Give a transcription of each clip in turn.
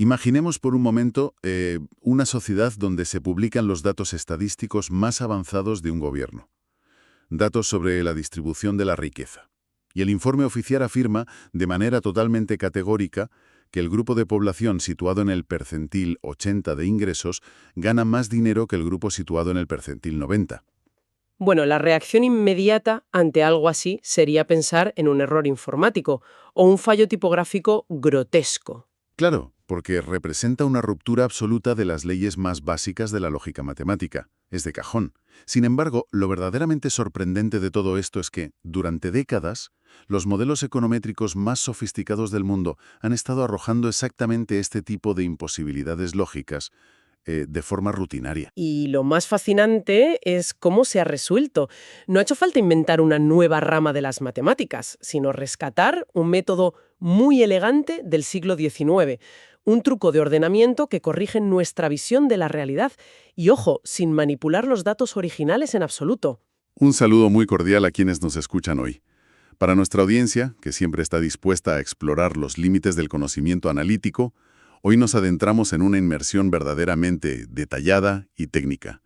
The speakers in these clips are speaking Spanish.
Imaginemos por un momento una sociedad donde se publican los datos estadísticos más avanzados de un gobierno. Datos sobre la distribución de la riqueza. Y el informe oficial afirma, de manera totalmente categórica, que el grupo de población situado en el percentil 80 de ingresos gana más dinero que el grupo situado en el percentil 90. Bueno, la reacción inmediata ante algo así sería pensar en un error informático o un fallo tipográfico grotesco. Claro, porque representa una ruptura absoluta de las leyes más básicas de la lógica matemática. Es de cajón. Sin embargo, lo verdaderamente sorprendente de todo esto es que, durante décadas, los modelos econométricos más sofisticados del mundo han estado arrojando exactamente este tipo de imposibilidades lógicas de forma rutinaria. Y lo más fascinante es cómo se ha resuelto. No ha hecho falta inventar una nueva rama de las matemáticas, sino rescatar un método muy elegante del siglo XIX, un truco de ordenamiento que corrige nuestra visión de la realidad y, ojo, sin manipular los datos originales en absoluto. Un saludo muy cordial a quienes nos escuchan hoy. Para nuestra audiencia, que siempre está dispuesta a explorar los límites del conocimiento analítico, hoy nos adentramos en una inmersión verdaderamente detallada y técnica.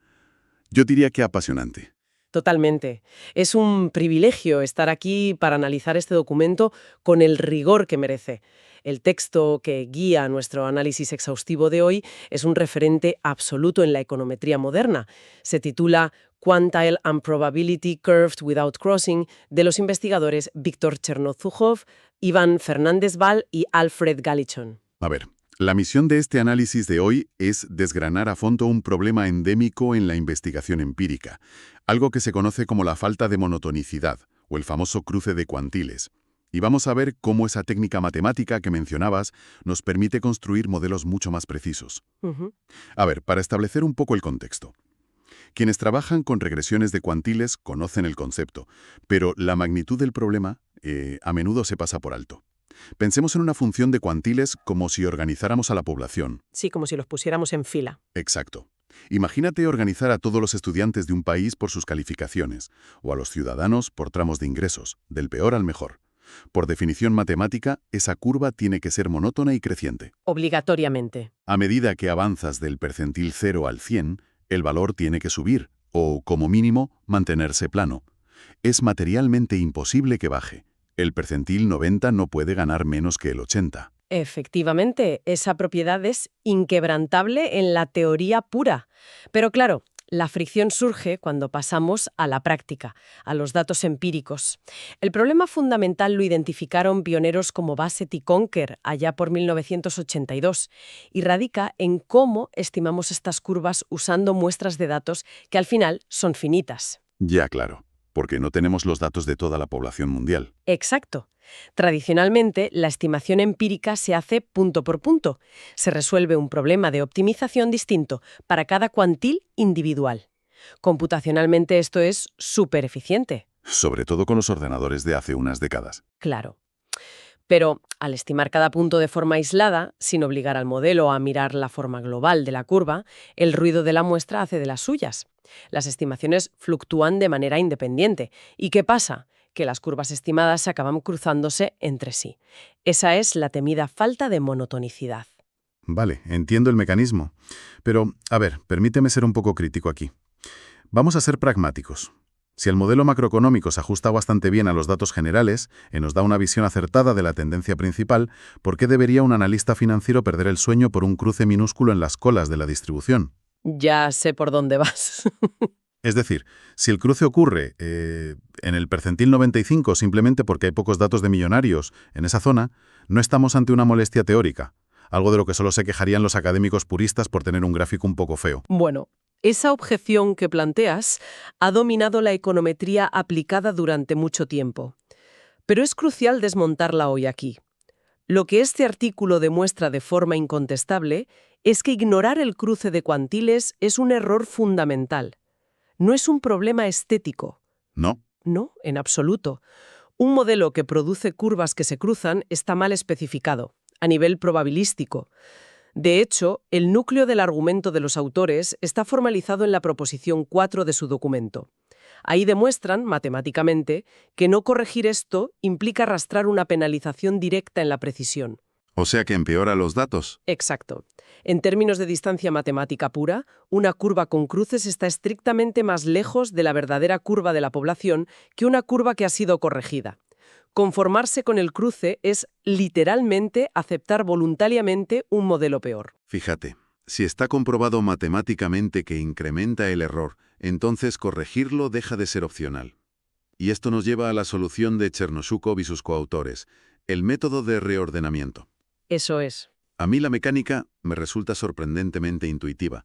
Yo diría que apasionante. Totalmente. Es un privilegio estar aquí para analizar este documento con el rigor que merece. El texto que guía nuestro análisis exhaustivo de hoy es un referente absoluto en la econometría moderna. Se titula Quantile and Probability Curved Without Crossing, de los investigadores Víctor Chernozukhov, Iván Fernández-Val y Alfred Gallichon. A ver, la misión de este análisis de hoy es desgranar a fondo un problema endémico en la investigación empírica, algo que se conoce como la falta de monotonicidad, o el famoso cruce de cuantiles. Y vamos a ver cómo esa técnica matemática que mencionabas nos permite construir modelos mucho más precisos. A ver, para establecer un poco el contexto. Quienes trabajan con regresiones de cuantiles conocen el concepto, pero la magnitud del problema a menudo se pasa por alto. Pensemos en una función de cuantiles como si organizáramos a la población. Sí, como si los pusiéramos en fila. Exacto. Imagínate organizar a todos los estudiantes de un país por sus calificaciones, o a los ciudadanos por tramos de ingresos, del peor al mejor. Por definición matemática, esa curva tiene que ser monótona y creciente. Obligatoriamente. A medida que avanzas del percentil 0 al 100, el valor tiene que subir, o, como mínimo, mantenerse plano. Es materialmente imposible que baje. El percentil 90 no puede ganar menos que el 80. Efectivamente, esa propiedad es inquebrantable en la teoría pura. Pero claro, la fricción surge cuando pasamos a la práctica, a los datos empíricos. El problema fundamental lo identificaron pioneros como Bassett y Conker allá por 1982 y radica en cómo estimamos estas curvas usando muestras de datos que al final son finitas. Ya, claro, porque no tenemos los datos de toda la población mundial. Exacto. Tradicionalmente, la estimación empírica se hace punto por punto. Se resuelve un problema de optimización distinto para cada cuantil individual. Computacionalmente esto es súper eficiente. Sobre todo con los ordenadores de hace unas décadas. Claro. Pero al estimar cada punto de forma aislada, sin obligar al modelo a mirar la forma global de la curva, el ruido de la muestra hace de las suyas. Las estimaciones fluctúan de manera independiente. ¿Y qué pasa? Que las curvas estimadas acaban cruzándose entre sí. Esa es la temida falta de monotonicidad. Vale, entiendo el mecanismo. Pero, a ver, permíteme ser un poco crítico aquí. Vamos a ser pragmáticos. Si el modelo macroeconómico se ajusta bastante bien a los datos generales y nos da una visión acertada de la tendencia principal, ¿por qué debería un analista financiero perder el sueño por un cruce minúsculo en las colas de la distribución? Ya sé por dónde vas. Es decir, si el cruce ocurre en el percentil 95 simplemente porque hay pocos datos de millonarios en esa zona, no estamos ante una molestia teórica, algo de lo que solo se quejarían los académicos puristas por tener un gráfico un poco feo. Bueno, esa objeción que planteas ha dominado la econometría aplicada durante mucho tiempo. Pero es crucial desmontarla hoy aquí. Lo que este artículo demuestra de forma incontestable es que ignorar el cruce de cuantiles es un error fundamental. No es un problema estético. ¿No? No, en absoluto. Un modelo que produce curvas que se cruzan está mal especificado, a nivel probabilístico. De hecho, el núcleo del argumento de los autores está formalizado en la proposición 4 de su documento. Ahí demuestran, matemáticamente, que no corregir esto implica arrastrar una penalización directa en la precisión. O sea que empeora los datos. Exacto. En términos de distancia matemática pura, una curva con cruces está estrictamente más lejos de la verdadera curva de la población que una curva que ha sido corregida. Conformarse con el cruce es literalmente aceptar voluntariamente un modelo peor. Fíjate, si está comprobado matemáticamente que incrementa el error, entonces corregirlo deja de ser opcional. Y esto nos lleva a la solución de Chernoshukov y sus coautores, el método de reordenamiento. Eso es. A mí la mecánica me resulta sorprendentemente intuitiva.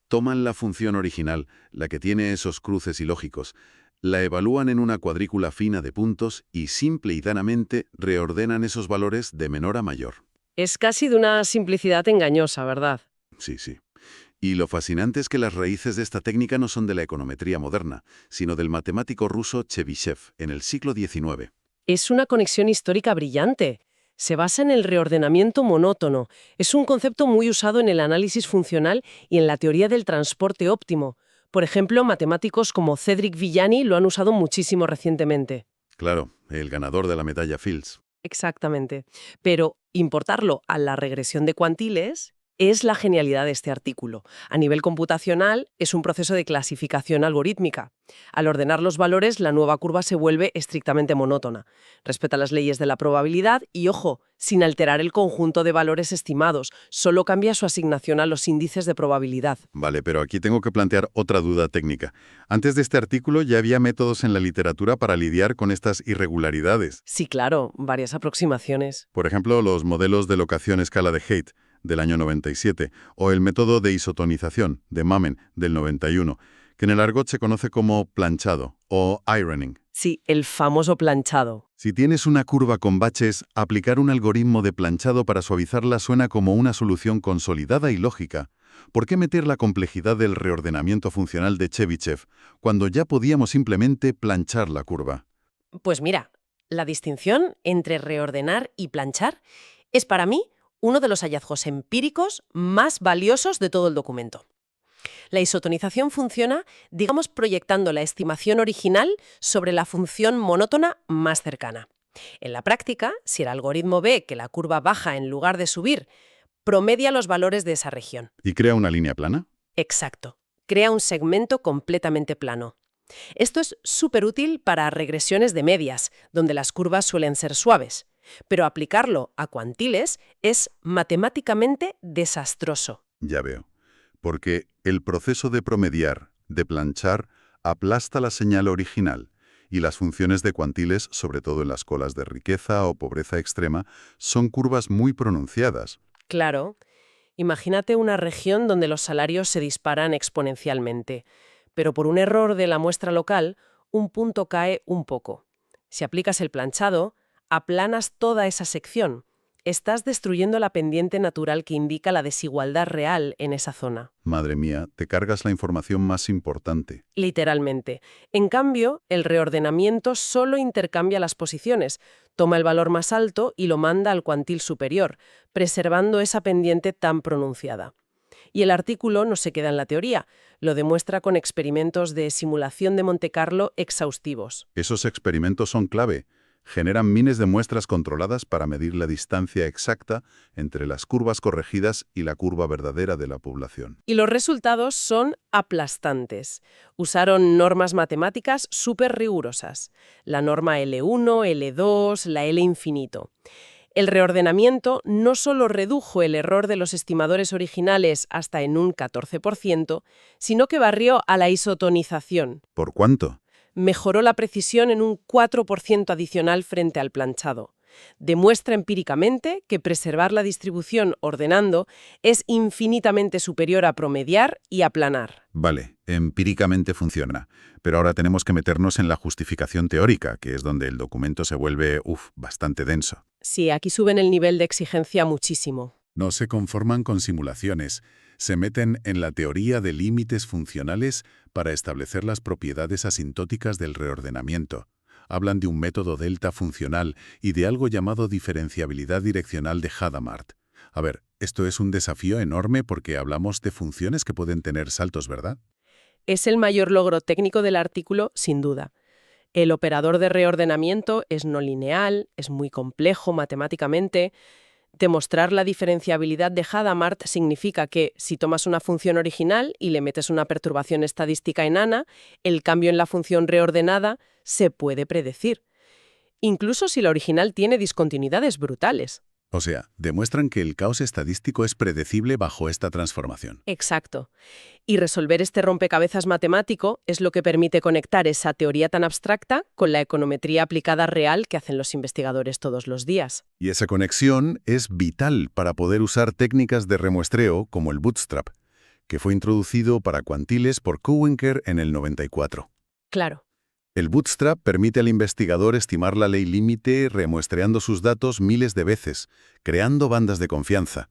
Toman la función original, la que tiene esos cruces ilógicos, la evalúan en una cuadrícula fina de puntos y simple y llanamente reordenan esos valores de menor a mayor. Es casi de una simplicidad engañosa, ¿verdad? Sí, sí. Y lo fascinante es que las raíces de esta técnica no son de la econometría moderna, sino del matemático ruso Chebyshev en el siglo XIX. Es una conexión histórica brillante. Se basa en el reordenamiento monótono. Es un concepto muy usado en el análisis funcional y en la teoría del transporte óptimo. Por ejemplo, matemáticos como Cedric Villani lo han usado muchísimo recientemente. Claro, el ganador de la medalla Fields. Exactamente. Pero importarlo a la regresión de cuantiles es la genialidad de este artículo. A nivel computacional, es un proceso de clasificación algorítmica. Al ordenar los valores, la nueva curva se vuelve estrictamente monótona. Respeta las leyes de la probabilidad y, ojo, sin alterar el conjunto de valores estimados, solo cambia su asignación a los índices de probabilidad. Vale, pero aquí tengo que plantear otra duda técnica. Antes de este artículo ya había métodos en la literatura para lidiar con estas irregularidades. Sí, claro, varias aproximaciones. Por ejemplo, los modelos de locación escala de Haidt, del año 97, o el método de isotonización, de Mamen, del 91, que en el argot se conoce como planchado, o ironing. Sí, el famoso planchado. Si tienes una curva con baches, aplicar un algoritmo de planchado para suavizarla suena como una solución consolidada y lógica. ¿Por qué meter la complejidad del reordenamiento funcional de Chebyshev cuando ya podíamos simplemente planchar la curva? Pues mira, la distinción entre reordenar y planchar es para mí uno de los hallazgos empíricos más valiosos de todo el documento. La isotonización funciona, digamos, proyectando la estimación original sobre la función monótona más cercana. En la práctica, si el algoritmo ve que la curva baja en lugar de subir, promedia los valores de esa región. ¿Y crea una línea plana? Exacto. Crea un segmento completamente plano. Esto es súper útil para regresiones de medias, donde las curvas suelen ser suaves. Pero aplicarlo a cuantiles es matemáticamente desastroso. Ya veo. Porque el proceso de promediar, de planchar, aplasta la señal original, y las funciones de cuantiles, sobre todo en las colas de riqueza o pobreza extrema, son curvas muy pronunciadas. Claro, imagínate una región donde los salarios se disparan exponencialmente, pero por un error de la muestra local, un punto cae un poco. Si aplicas el planchado, aplanas toda esa sección. Estás destruyendo la pendiente natural que indica la desigualdad real en esa zona. Madre mía, te cargas la información más importante. Literalmente. En cambio, el reordenamiento solo intercambia las posiciones, toma el valor más alto y lo manda al cuantil superior, preservando esa pendiente tan pronunciada. Y el artículo no se queda en la teoría, lo demuestra con experimentos de simulación de Monte Carlo exhaustivos. Esos experimentos son clave. Generan miles de muestras controladas para medir la distancia exacta entre las curvas corregidas y la curva verdadera de la población. Y los resultados son aplastantes. Usaron normas matemáticas súper rigurosas. La norma L1, L2, la L infinito. El reordenamiento no solo redujo el error de los estimadores originales hasta en un 14%, sino que barrió a la isotonización. ¿Por cuánto? Mejoró la precisión en un 4% adicional frente al planchado. Demuestra empíricamente que preservar la distribución ordenando es infinitamente superior a promediar y aplanar. Vale, empíricamente funciona. Pero ahora tenemos que meternos en la justificación teórica, que es donde el documento se vuelve, bastante denso. Sí, aquí suben el nivel de exigencia muchísimo. No se conforman con simulaciones. Se meten en la teoría de límites funcionales para establecer las propiedades asintóticas del reordenamiento. Hablan de un método delta funcional y de algo llamado diferenciabilidad direccional de Hadamard. A ver, esto es un desafío enorme porque hablamos de funciones que pueden tener saltos, ¿verdad? Es el mayor logro técnico del artículo, sin duda. El operador de reordenamiento es no lineal, es muy complejo matemáticamente. Demostrar la diferenciabilidad de Hadamard significa que, si tomas una función original y le metes una perturbación estadística enana, el cambio en la función reordenada se puede predecir, incluso si la original tiene discontinuidades brutales. O sea, demuestran que el caos estadístico es predecible bajo esta transformación. Exacto. Y resolver este rompecabezas matemático es lo que permite conectar esa teoría tan abstracta con la econometría aplicada real que hacen los investigadores todos los días. Y esa conexión es vital para poder usar técnicas de remuestreo como el bootstrap, que fue introducido para cuantiles por Cowenker en el 94. Claro. El bootstrap permite al investigador estimar la ley límite remuestreando sus datos miles de veces, creando bandas de confianza.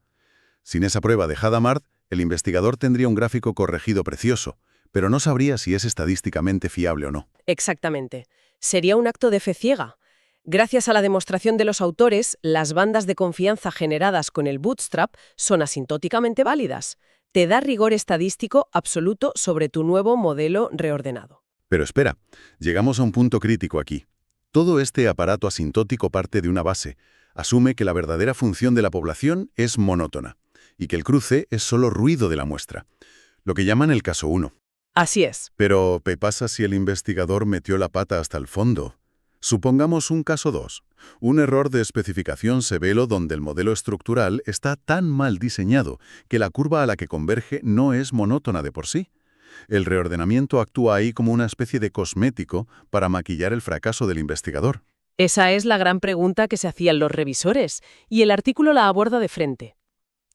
Sin esa prueba de Hadamard, el investigador tendría un gráfico corregido precioso, pero no sabría si es estadísticamente fiable o no. Exactamente. Sería un acto de fe ciega. Gracias a la demostración de los autores, las bandas de confianza generadas con el bootstrap son asintóticamente válidas. Te da rigor estadístico absoluto sobre tu nuevo modelo reordenado. Pero espera, llegamos a un punto crítico aquí. Todo este aparato asintótico parte de una base. Asume que la verdadera función de la población es monótona y que el cruce es solo ruido de la muestra, lo que llaman el caso 1. Así es. Pero, ¿qué pasa si el investigador metió la pata hasta el fondo? Supongamos un caso 2, un error de especificación severo donde el modelo estructural está tan mal diseñado que la curva a la que converge no es monótona de por sí. El reordenamiento actúa ahí como una especie de cosmético para maquillar el fracaso del investigador. Esa es la gran pregunta que se hacían los revisores, y el artículo la aborda de frente.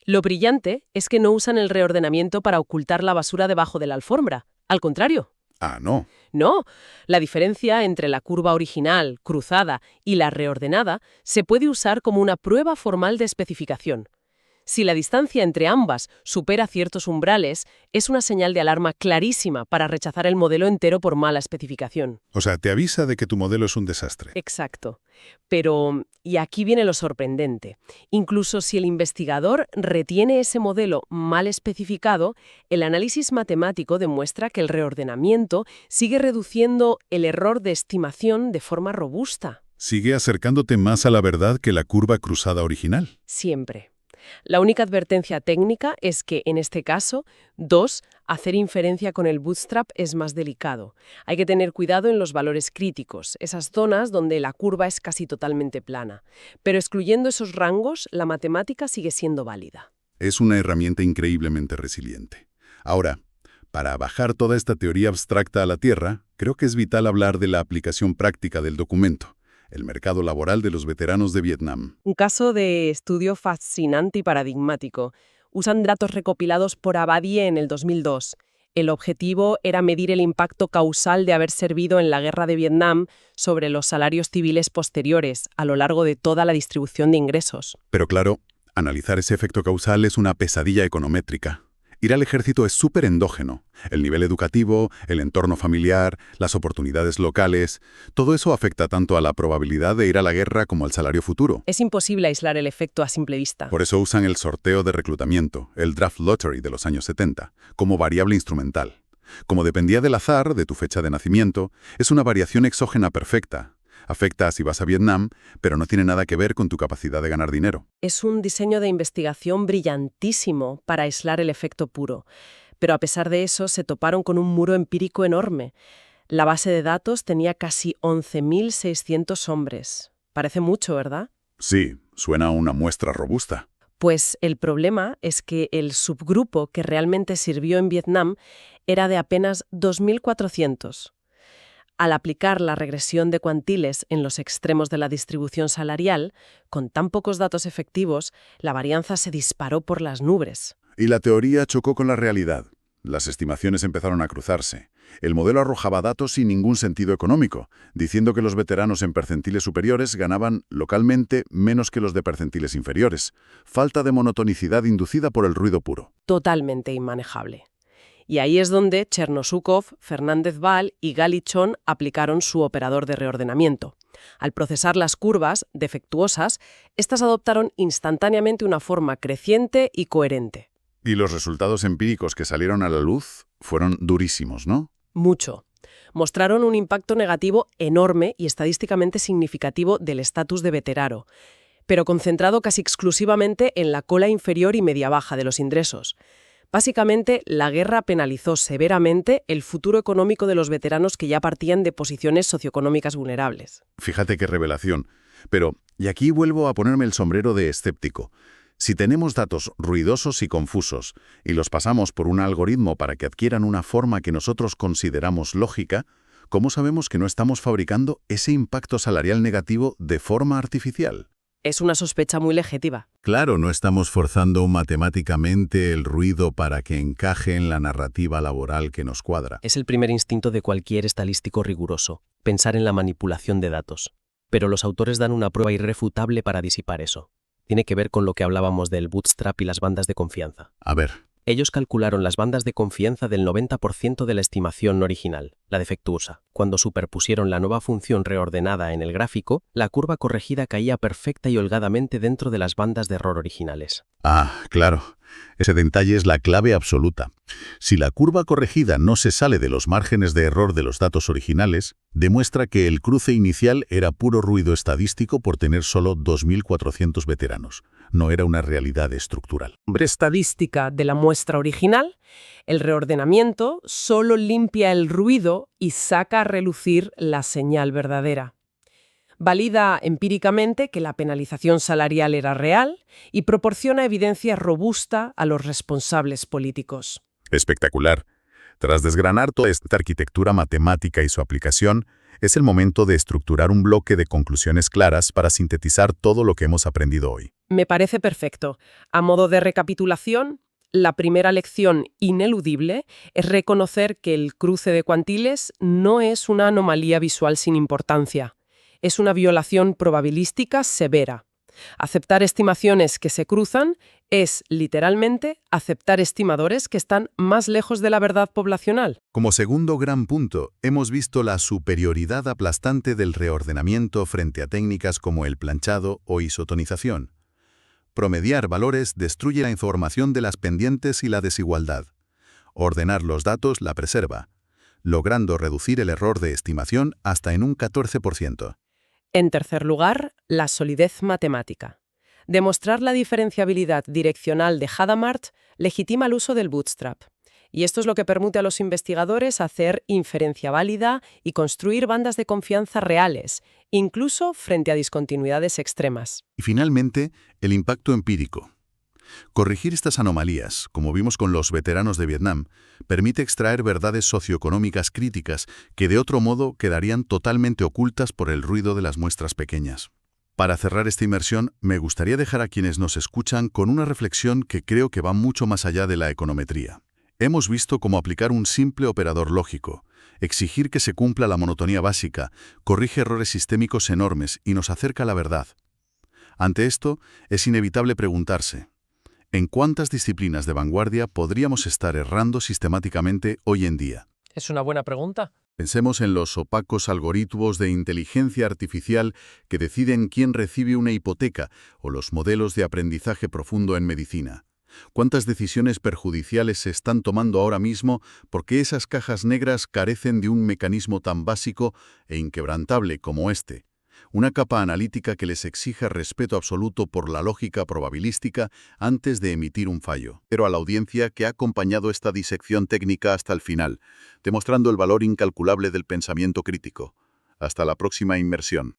Lo brillante es que no usan el reordenamiento para ocultar la basura debajo de la alfombra. Al contrario. Ah, no. No, la diferencia entre la curva original, cruzada, y la reordenada se puede usar como una prueba formal de especificación. Si la distancia entre ambas supera ciertos umbrales, es una señal de alarma clarísima para rechazar el modelo entero por mala especificación. O sea, te avisa de que tu modelo es un desastre. Exacto. Pero, y aquí viene lo sorprendente, incluso si el investigador retiene ese modelo mal especificado, el análisis matemático demuestra que el reordenamiento sigue reduciendo el error de estimación de forma robusta. Sigue acercándote más a la verdad que la curva cruzada original. Siempre. La única advertencia técnica es que, en este caso, hacer inferencia con el bootstrap es más delicado. Hay que tener cuidado en los valores críticos, esas zonas donde la curva es casi totalmente plana. Pero excluyendo esos rangos, la matemática sigue siendo válida. Es una herramienta increíblemente resiliente. Ahora, para bajar toda esta teoría abstracta a la Tierra, creo que es vital hablar de la aplicación práctica del documento. El mercado laboral de los veteranos de Vietnam. Un caso de estudio fascinante y paradigmático. Usan datos recopilados por Abadie en el 2002. El objetivo era medir el impacto causal de haber servido en la guerra de Vietnam sobre los salarios civiles posteriores a lo largo de toda la distribución de ingresos. Pero claro, analizar ese efecto causal es una pesadilla econométrica. Ir al ejército es súper endógeno. El nivel educativo, el entorno familiar, las oportunidades locales, todo eso afecta tanto a la probabilidad de ir a la guerra como al salario futuro. Es imposible aislar el efecto a simple vista. Por eso usan el sorteo de reclutamiento, el draft lottery de los años 70, como variable instrumental. Como dependía del azar, de tu fecha de nacimiento, es una variación exógena perfecta. Afecta si vas a Vietnam, pero no tiene nada que ver con tu capacidad de ganar dinero. Es un diseño de investigación brillantísimo para aislar el efecto puro. Pero a pesar de eso, se toparon con un muro empírico enorme. La base de datos tenía casi 11.600 hombres. Parece mucho, ¿verdad? Sí, suena a una muestra robusta. Pues el problema es que el subgrupo que realmente sirvió en Vietnam era de apenas 2.400. Al aplicar la regresión de cuantiles en los extremos de la distribución salarial, con tan pocos datos efectivos, la varianza se disparó por las nubes. Y la teoría chocó con la realidad. Las estimaciones empezaron a cruzarse. El modelo arrojaba datos sin ningún sentido económico, diciendo que los veteranos en percentiles superiores ganaban localmente menos que los de percentiles inferiores. Falta de monotonicidad inducida por el ruido puro. Totalmente inmanejable. Y ahí es donde Chernosukov, Fernández-Val y Galichon aplicaron su operador de reordenamiento. Al procesar las curvas defectuosas, estas adoptaron instantáneamente una forma creciente y coherente. Y los resultados empíricos que salieron a la luz fueron durísimos, ¿no? Mucho. Mostraron un impacto negativo enorme y estadísticamente significativo del estatus de veterano. pero concentrado casi exclusivamente en la cola inferior y media baja de los ingresos. Básicamente, la guerra penalizó severamente el futuro económico de los veteranos que ya partían de posiciones socioeconómicas vulnerables. Fíjate qué revelación. Pero, y aquí vuelvo a ponerme el sombrero de escéptico. Si tenemos datos ruidosos y confusos y los pasamos por un algoritmo para que adquieran una forma que nosotros consideramos lógica, ¿cómo sabemos que no estamos fabricando ese impacto salarial negativo de forma artificial? Es una sospecha muy legítima. Claro, no estamos forzando matemáticamente el ruido para que encaje en la narrativa laboral que nos cuadra. Es el primer instinto de cualquier estadístico riguroso, pensar en la manipulación de datos. Pero los autores dan una prueba irrefutable para disipar eso. Tiene que ver con lo que hablábamos del bootstrap y las bandas de confianza. A ver. Ellos calcularon las bandas de confianza del 90% de la estimación original, la defectuosa. Cuando superpusieron la nueva función reordenada en el gráfico, la curva corregida caía perfecta y holgadamente dentro de las bandas de error originales. Ah, claro. Ese detalle es la clave absoluta. Si la curva corregida no se sale de los márgenes de error de los datos originales, demuestra que el cruce inicial era puro ruido estadístico por tener solo 2.400 veteranos. No era una realidad estructural. Estadística de la muestra original, el reordenamiento solo limpia el ruido y saca a relucir la señal verdadera. Valida empíricamente que la penalización salarial era real y proporciona evidencia robusta a los responsables políticos. Espectacular. Tras desgranar toda esta arquitectura matemática y su aplicación, es el momento de estructurar un bloque de conclusiones claras para sintetizar todo lo que hemos aprendido hoy. Me parece perfecto. A modo de recapitulación, la primera lección ineludible es reconocer que el cruce de cuantiles no es una anomalía visual sin importancia. Es una violación probabilística severa. Aceptar estimaciones que se cruzan es, literalmente, aceptar estimadores que están más lejos de la verdad poblacional. Como segundo gran punto, hemos visto la superioridad aplastante del reordenamiento frente a técnicas como el planchado o isotonización. Promediar valores destruye la información de las pendientes y la desigualdad. Ordenar los datos la preserva, logrando reducir el error de estimación hasta en un 14%. En tercer lugar, la solidez matemática. Demostrar la diferenciabilidad direccional de Hadamard legitima el uso del bootstrap. Y esto es lo que permite a los investigadores hacer inferencia válida y construir bandas de confianza reales, incluso frente a discontinuidades extremas. Y finalmente, el impacto empírico. Corregir estas anomalías, como vimos con los veteranos de Vietnam, permite extraer verdades socioeconómicas críticas que de otro modo quedarían totalmente ocultas por el ruido de las muestras pequeñas. Para cerrar esta inmersión, me gustaría dejar a quienes nos escuchan con una reflexión que creo que va mucho más allá de la econometría. Hemos visto cómo aplicar un simple operador lógico, exigir que se cumpla la monotonía básica, corrige errores sistémicos enormes y nos acerca a la verdad. Ante esto, es inevitable preguntarse: ¿en cuántas disciplinas de vanguardia podríamos estar errando sistemáticamente hoy en día? Es una buena pregunta. Pensemos en los opacos algoritmos de inteligencia artificial que deciden quién recibe una hipoteca o los modelos de aprendizaje profundo en medicina. ¿Cuántas decisiones perjudiciales se están tomando ahora mismo porque esas cajas negras carecen de un mecanismo tan básico e inquebrantable como este? Una capa analítica que les exija respeto absoluto por la lógica probabilística antes de emitir un fallo. Pero a la audiencia que ha acompañado esta disección técnica hasta el final, demostrando el valor incalculable del pensamiento crítico. Hasta la próxima inmersión.